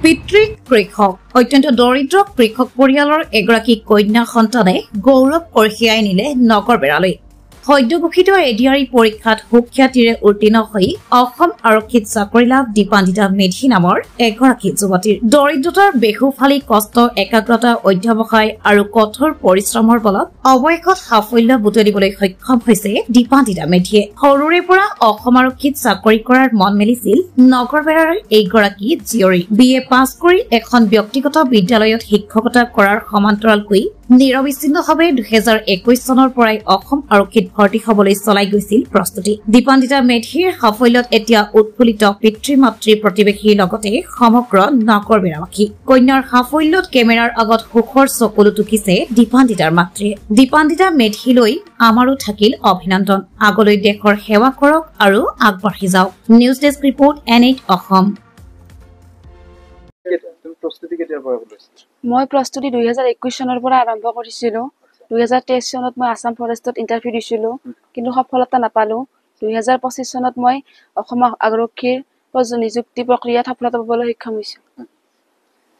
পিতৃ কৃষক অত্যন্ত দৰিদ্ৰ কৃষক পৰিয়ালৰ এগৰাকী কন্যা সন্তানে গৌৰৱ কঢ়িয়াই নিলে নগৰবেৰালৈ সদ্য ঘোষিত এডিআৰই পৰীক্ষাত সুখ্যাতিৰে উত্তীৰ্ণ হৈ অসম আৰক্ষীত চাকৰি লাভ দীপান্বিতা মেধি নামৰ এগৰাকী যুৱতীৰ দৰিদ্ৰতাৰ বেহুফালি কষ্ট একাগ্ৰতা অধ্যৱসায় আৰু কঠোৰ পৰিশ্ৰমৰ বলত অৱশেষত সাফল্য বুটলিবলৈ সক্ষম হৈছে দীপান্বিতা মেধিয়ে সৰুৰে পৰা অসম আৰক্ষীত চাকৰি কৰাৰ মন মেলিছিল নগৰবেৰাৰ এইগৰাকী জীয়ৰী বিএ পাছ কৰি এখন ব্যক্তিগত বিদ্যালয়ত শিক্ষকতা কৰাৰ সমান্তৰালকৈ নিৰবিচ্ছিন্নভাৱে 2021 চনৰ পৰাই অসম আৰক্ষীত ভৰ্তি হবলৈ চলাই গৈছিল প্ৰস্তুতি দীপান্বিতা মেধিৰ সাফল্যত এতিয়া উৎফুল্লিত পিতৃ মাতৃ প্ৰতিবেশীৰ লগতে সমগ্ৰ নগৰবেৰাবাসী কন্যাৰ সাফল্যত কেমেৰাৰ আগত সুখৰ চকুলো টুকিছে দীপান্বিতাৰ মাতৃয়ে দীপান্বিতা মেধিলৈ আমাৰো থাকিল অভিনন্দন আগলৈ দেশৰ সেৱা কৰক আৰু আগবাঢ়ি যাওক news desk report N8 Assam মই প্ৰস্তুতি 2021 চনৰ পৰা আৰম্ভ কৰিছিলো 2023 চনত মই আসাম ফৰেষ্টত ইন্টাৰভিউ দিছিলো কিন্তু সফলতা নাপালো 2025 চনত মই অসম আৰক্ষীৰ নিযুক্তি প্ৰক্ৰিয়াত সফলতা পাবলৈ সক্ষম হৈছো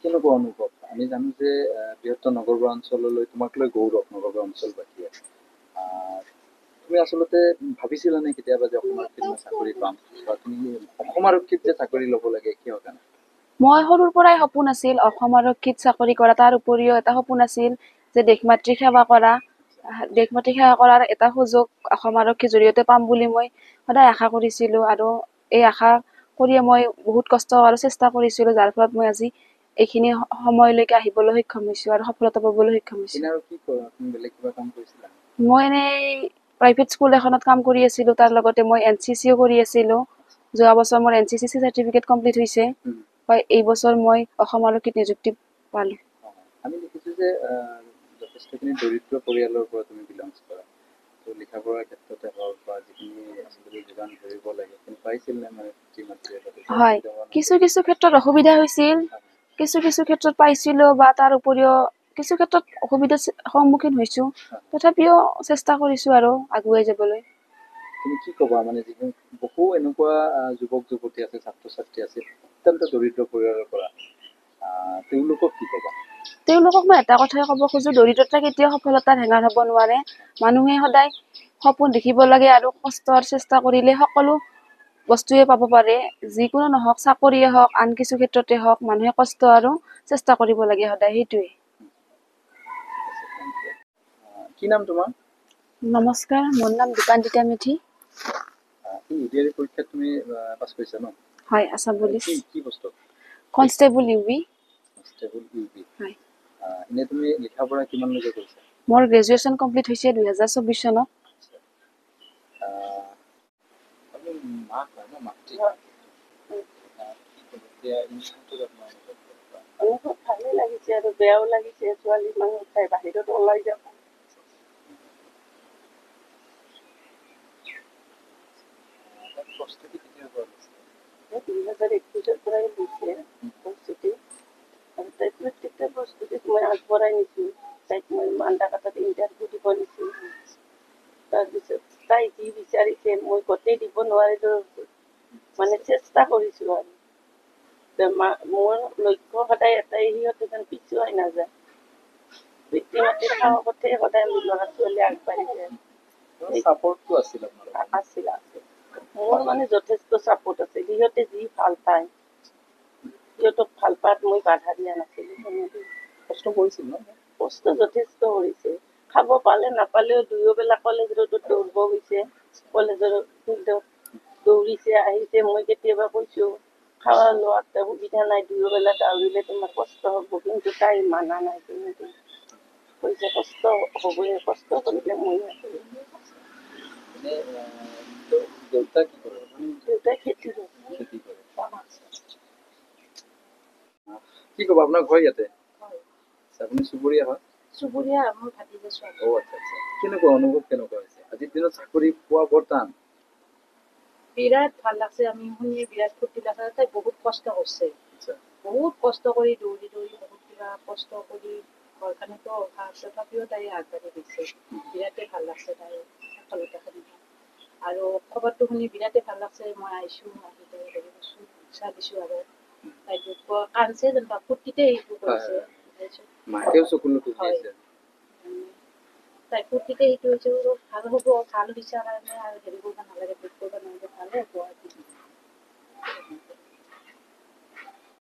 কেনেকুৱা অনুভৱ আমি জানো যে বৃহত্তৰ নগৰবাসী অঞ্চললৈ তোমাক লৈ গৌৰৱ নগৰবাসী অঞ্চলবাসীয়ে তুমি আসলতে ভাবিছিলা নে কেতিয়াবা যে অসম আৰক্ষীত চাকৰি পাম বা তুমি অসম আৰক্ষীত যে চাকৰি ল'ব লাগে কিয় কাৰণে মই সৰুৰ পৰাই সপোন আছিল অসম আৰক্ষীত চাকৰি কৰা তাৰ উপৰিও এটা সপোন আছিল যে দেশমাতৃক সেৱা কৰাৰ এটা সুযোগ অসম আৰক্ষীৰ জৰিয়তে পাম বুলি মই সদায় আশা কৰিছিলো আৰু এই আশা কৰিয়ে মই বহুত কষ্ট আৰু চেষ্টা কৰিছিলো যাৰ ফলত মই আজি এইখিনি সময়লৈকে আহিবলৈ সক্ষম হৈছো আৰু সফলতা পাবলৈ সক্ষম হৈছো আৰু কি কৰা তুমি বেলেগ কিবা কাম কৰিছিলা মই প্ৰাইভেট স্কুল এখনত কাম কৰি আছিলো তাৰ লগতে মই এনচিচিও কৰি আছিলো যোৱা বছৰ মোৰ এনচিচি চাৰ্টিফিকেট কমপ্লিট হৈছে হয় এই বছৰ মই অসম আৰক্ষীত নিযুক্তি পালো আমি দেখিছো যে যথেষ্টখিনি দৰিদ্ৰ পৰিয়ালৰ পৰা তুমি বিলংছ কৰা তো লিখা পঢ়াৰ ক্ষেত্ৰতে হওক বা যিখিনি আচলতে যোগান ধৰিব লাগে কিন্তু পাইছিল নে মানে হয় কিছু ক্ষেত্ৰত অসুবিধা হৈছিল কিছু ক্ষেত্ৰত পাইছিলো বা তাৰ উপৰিও কিছু ক্ষেত্ৰত অসুবিধাৰ সন্মুখীন হৈছো তথাপিও চেষ্টা কৰিছো আৰু আগুৱাই যাবলৈ তুমি কি ক'বা মানে যিখিনি বহু এনেকুৱা যুৱক যুৱতী আছে ছাত্ৰ ছাত্ৰী আছে অত্যন্ত দৰিদ্ৰ পৰিয়ালৰ পৰা তেওঁলোকক কি ক'বা তেওঁলোকক মই এটা কথাই ক'ব খোজো দৰিদ্ৰতা কেতিয়াও সফলতাৰ হেঙাৰ হ'ব নোৱাৰে মানুহে সদায় সপোন দেখিব লাগে আৰু কষ্টৰ চেষ্টা কৰিলে সকলো বস্তুৱে পাব পাৰে যিকোনো নহওক চাকৰিয়ে হওক আন কিছু ক্ষেত্ৰতে হওক মানুহে কষ্ট আৰু চেষ্টা কৰিব লাগে সদায় সেইটোৱে কি নাম তোমাৰ নমস্কাৰ মোৰ নাম দীপান্বিতা মেধি ইডিআৰই পৰীক্ষাত তুমি পাছ কৰিছা ন হয় আসাম পুলিচ কি বস্তু কনষ্টেবল ইউবি হয় এনে তুমি লিখা পঢ়া কিমান লৈকে কৰিছা মোৰ গ্ৰেজুৱেচন কমপ্লিট হৈছে 2024 চনত অনুভৱ ভালেই লাগিছে আৰু বেয়াও লাগিছে ছোৱালী মানুহ চাই বাহিৰত ওলাই যাব প্ৰস্তুতি কেতিয়াৰ পৰা লৈছে 2021 পৰাই লৈছে প্ৰস্তুতি আৰু তাই প্ৰত্যেকটা প্ৰস্তুতিত মই আগবঢ়াই নিছো তাইক মই মাণ্ডাকাটাত ইণ্টাৰভিউ দিব নিছো তাৰপিছত তাই যি বিচাৰিছে মই গোটেই দিব নোৱাৰিলো মানে চেষ্টা কৰিছো আৰু মোৰ লক্ষ্য সদায় এটাই সিহঁতে যেন পিছুৱাই নাযায় পিতৃ মাতৃৰ সাহসতে সদায় ল'ৰা ছোৱালী আগবাঢ়ি যায় সাপোৰ্টটো আছিল মোৰ মানে যথেষ্ট চাপোৰ্ট আছে সিহঁতে যি ভাল পায় সিহঁতক ভাল পাত মই বাধা দিয়া নাছিলো কষ্ট কৰিছিল ন কষ্ট যথেষ্ট কৰিছে খাব পালে নাপালেও দুয়োবেলা কলেজ ৰোডত দৌৰিব গৈছে কলেজৰ ফিল্ডত দৌৰিছে আহিছে মই কেতিয়াবা কৈছো খাৱা লোৱাত সুবিধা নাই দুয়োবেলা দৌৰিলে তোমাৰ কষ্ট হ'ব কিন্তু তাই মানা নাই কিন্তু কৈছে কষ্ট হ'বই কষ্ট কৰিলে মই দেউতা কি কৰে দেউতাই খেতি কৰে কি ক'ব আপোনাৰ ঘৰ ইয়াতে আপুনি চুবুৰীয়া হয় চুবুৰীয়া মোৰ ভাতিজা ছোৱালী আচ্ছা কেনেকুৱা অনুভৱ কেনেকুৱা হৈছে আজিৰ দিনত চাকৰি পোৱা বৰ টান বিৰাট ভাল লাগছে আমি শুনি বিৰাট ফূৰ্তি লাগছে তাই বহুত কষ্ট কৰিছে বহুত কষ্ট কৰি দৌৰি বহুত কিবা কষ্ট কৰি ঘৰখনতো অহা তথাপিও তাই আগবাঢ়ি গৈছে বিৰাটেই ভাল লাগছে তাই সফলতাখিনি আৰু খবৰটো শুনি বিৰাটেই ভাল লাগছে মই আহিছোঁ আহি তাই হেৰি কৰিছোঁ উৎসাহ দিছোঁ আৰু কান্দছে যেনিবা ফূৰ্তিতে সেইটো কৰিছে মাকেও চকুলো খুজি হয়। আছে তাই ফূৰ্তিতে সেইটো হৈছে ভাল হ'ব ভাল হৈছে কাৰণে আৰু হেৰি কৰিব নালাগে